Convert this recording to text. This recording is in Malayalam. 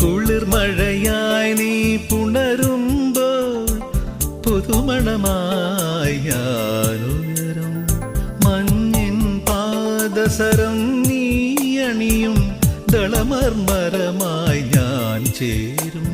കുളിർമഴയായി നീ പുണരുമ്പോൾ പുതുമണമായി ഞാനുയരും. മഞ്ഞിൻ പാദസരം നീ അണിയും ദളമർമരമായി ഞാൻ ചേരും.